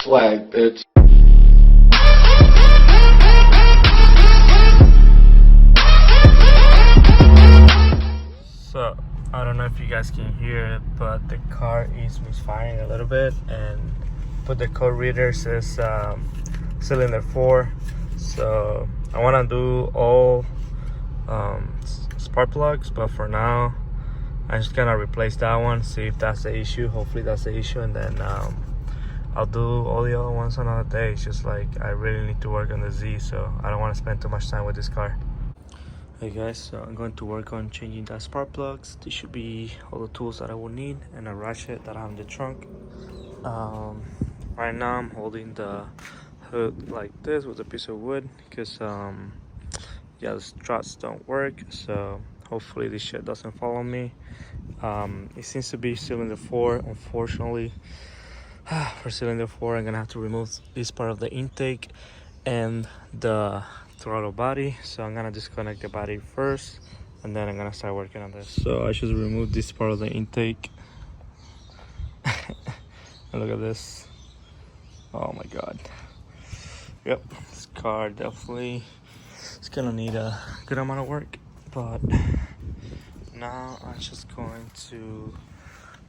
swag, bitch. So I don't know if you guys can hear it, but the car is misfiring a little bit, and but the code reader says cylinder 4. So I want to do all spark plugs, but for now I'm just gonna replace that one, see if that's the issue. Hopefully that's the issue, and then I'll do all the other ones another day. It's just like I really need to work on the Z, so I don't want to spend too much time with this car. Hey guys, so I'm going to work on changing the spark plugs. This should be all the tools that I will need, and a ratchet that I have in the trunk. Right now I'm holding the hood like this with a piece of wood because yeah, the struts don't work, so hopefully this shit doesn't fall on me. It seems to be cylinder 4. Unfortunately, for cylinder 4 I'm gonna have to remove this part of the intake and the throttle body, so I'm gonna disconnect the body first and then I'm gonna start working on this. So I should remove this part of the intake. And look at this. Oh my god. Yep, this car definitely is gonna need a good amount of work, but now I'm just going to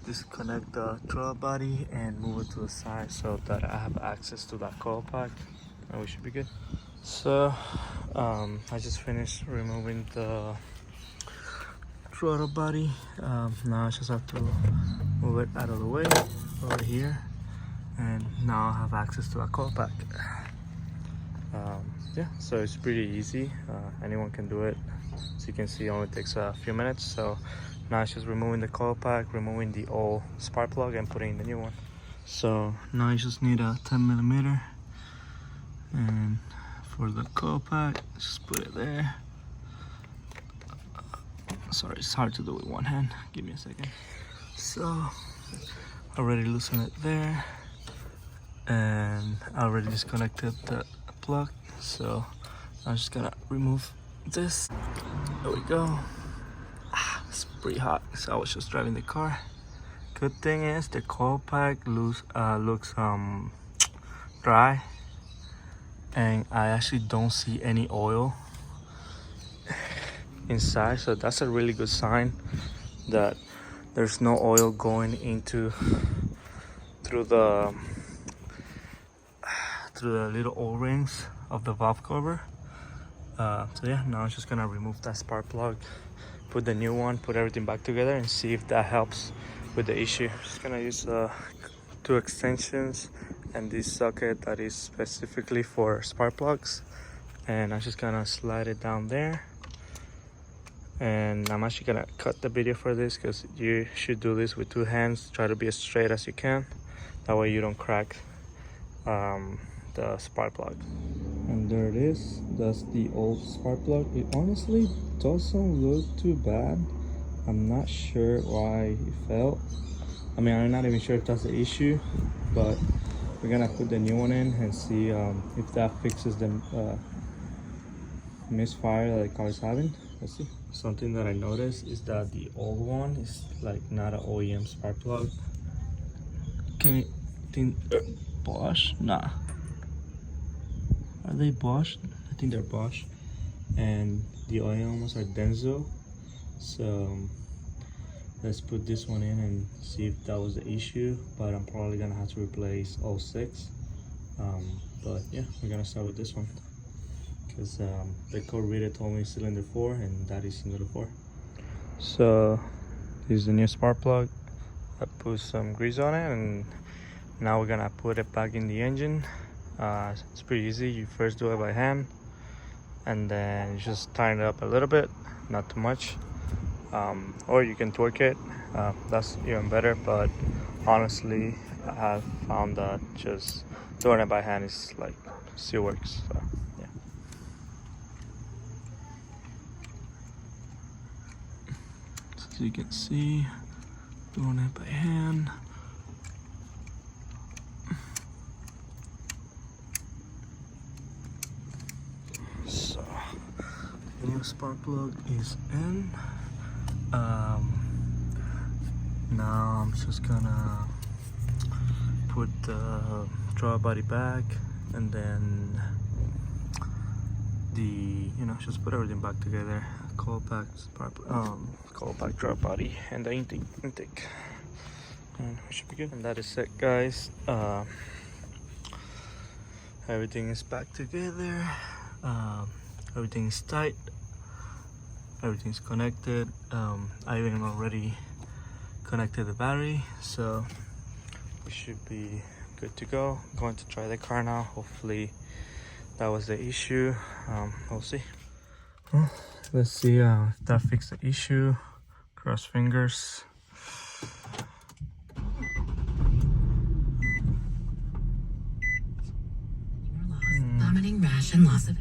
disconnect the throttle body and move it to the side so that I have access to that coil pack, and we should be good. So I just finished removing the throttle body. Now I just have to move it out of the way over here, and now I have access to a coil pack. Yeah, so it's pretty easy. Anyone can do it. As you can see, it only takes a few minutes. So now it's just removing the coil pack, removing the old spark plug, and putting in the new one. So now I just need a 10mm, and for the coil pack, just put it there. Sorry, it's hard to do with one hand. Give me a second. So I already loosened it there, and I already disconnected the plug. So I'm just gonna remove this. There we go. It's pretty hot, so I was just driving the car. Good thing is the coil pack looks dry, and I actually don't see any oil inside, so that's a really good sign that there's no oil going into through the little O-rings of the valve cover. So yeah, now I'm just gonna remove that spark plug, put the new one, put everything back together, and see if that helps with the issue. Just gonna use 2 extensions and this socket that is specifically for spark plugs, and I'm just gonna slide it down there. And I'm actually gonna cut the video for this because you should do this with 2 hands. Try to be as straight as you can, that way you don't crack the spark plug. And there it is. That's the old spark plug. It honestly doesn't look too bad. I'm not sure why it fell. I mean, I'm not even sure if that's the issue, but we're gonna put the new one in and see if that fixes the misfire that the car is having. Let's see. Something that I noticed is that the old one is like not an OEM spark plug. Can you think Bosch? Nah. Are they Bosch? I think they're Bosch. And the OEM ones are Denso. So let's put this one in and see if that was the issue. But I'm probably gonna have to replace all 6. But yeah, we're gonna start with this one, because the code reader told me cylinder 4, and that is cylinder 4. So this is the new spark plug. I put some grease on it, and now we're gonna put it back in the engine. It's pretty easy. You first do it by hand, and then you just tighten it up a little bit, not too much, or you can torque it. That's even better, but honestly I have found that just doing it by hand is like still works. So yeah. So you can see, doing it by hand. So the new spark plug is in. Now I'm just gonna put the draw body back, and then just put everything back together. Coil pack, drop body, and the intake, and we should be good. And that is it, guys. Everything is back together. Everything is tight. Everything's connected. I even already connected the battery, so we should be good to go. I'm going to try the car now. Hopefully that was the issue. We'll see. Well, let's see if that fixed the issue. Cross fingers. Vomiting, rash, and loss of.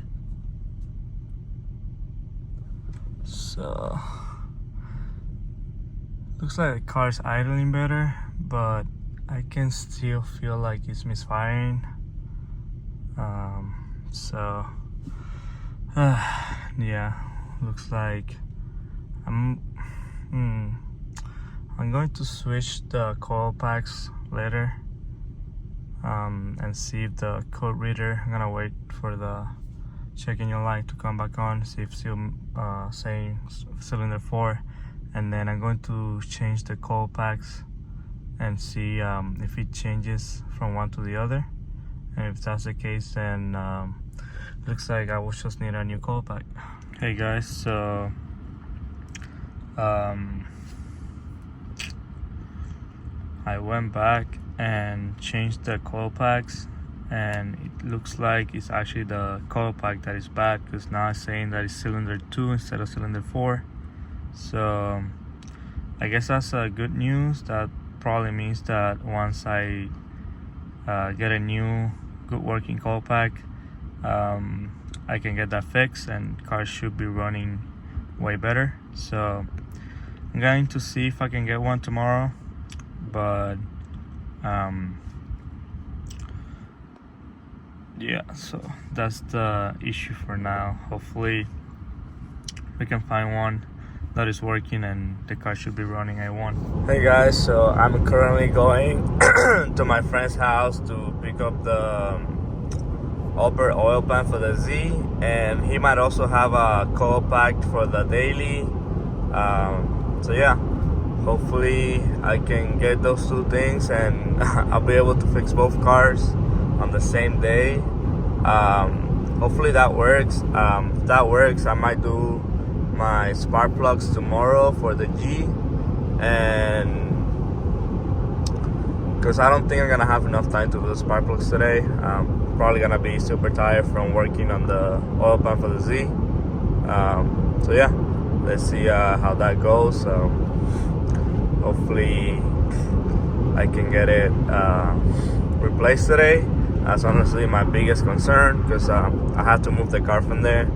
So looks like the car's idling better, but I can still feel like it's misfiring. Yeah, looks like I'm going to switch the coil packs later, and see if the code reader. I'm gonna wait for the check engine light to come back on, see if still saying cylinder 4, and then I'm going to change the coil packs and see if it changes from one to the other. And if that's the case, then looks like I will just need a new coil pack. Hey guys, so I went back and changed the coil packs, and it looks like it's actually the coil pack that is bad, because now it's saying that it's cylinder 2 instead of cylinder 4. So I guess that's good news. That probably means that once I get a new good working coil pack, I can get that fixed and cars should be running way better. So I'm going to see if I can get one tomorrow, but yeah, so that's the issue for now. Hopefully we can find one that is working and the car should be running A1. Hey guys, so I'm currently going to my friend's house to pick up the upper oil pan for the Z, and he might also have a coil pack for the daily. So yeah, hopefully I can get those two things and I'll be able to fix both cars on the same day. Hopefully that works. If that works, I might do my spark plugs tomorrow for the G, and because I don't think I'm gonna have enough time to do the spark plugs today. Probably gonna be super tired from working on the oil pan for the Z. So yeah, let's see how that goes. Hopefully I can get it replaced today. That's honestly my biggest concern, because I have to move the car from there.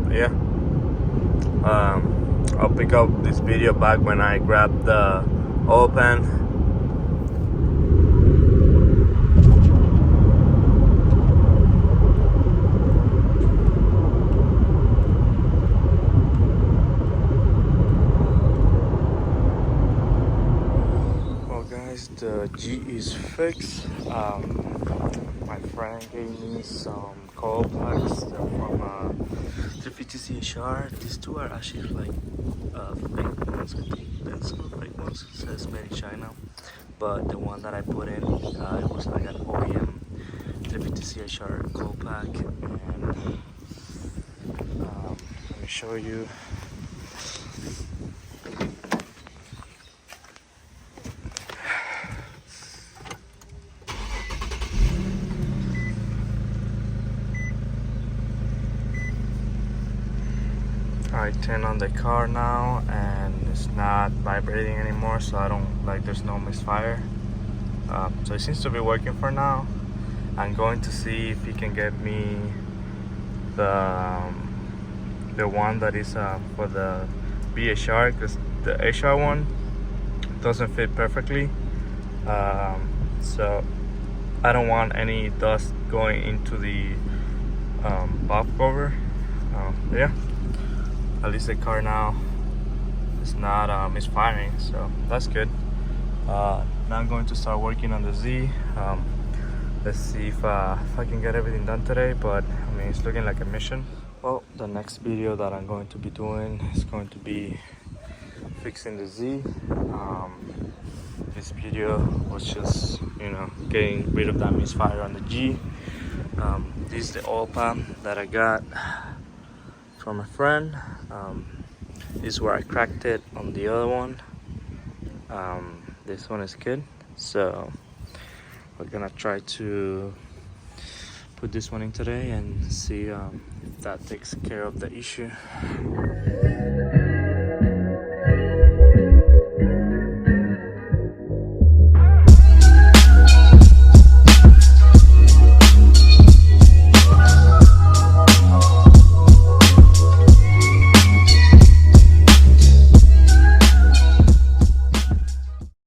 Yeah, I'll pick up this video back when I grab the oil pan. The G is fixed. My friend gave me some coil packs. They're from 350 CHR. These two are actually like fake ones. I think that's not fake ones. It says made in China, but the one that I put in, it was like an OEM 350 CHR coil pack. And let me show you. I turn on the car now and it's not vibrating anymore, so I don't there's no misfire. So it seems to be working for now. I'm going to see if he can get me the one that is for the VHR, because the HR one doesn't fit perfectly. So I don't want any dust going into the valve cover. Yeah, at least the car now is not misfiring, so that's good. Now I'm going to start working on the Z. let's see if I can get everything done today. But I mean, it's looking like a mission. Well, the next video that I'm going to be doing is going to be fixing the Z. This video was just, you know, getting rid of that misfire on the G. This is the oil pan that I got from a friend. This is where I cracked it on the other one. This one is good, so we're gonna try to put this one in today and see if that takes care of the issue.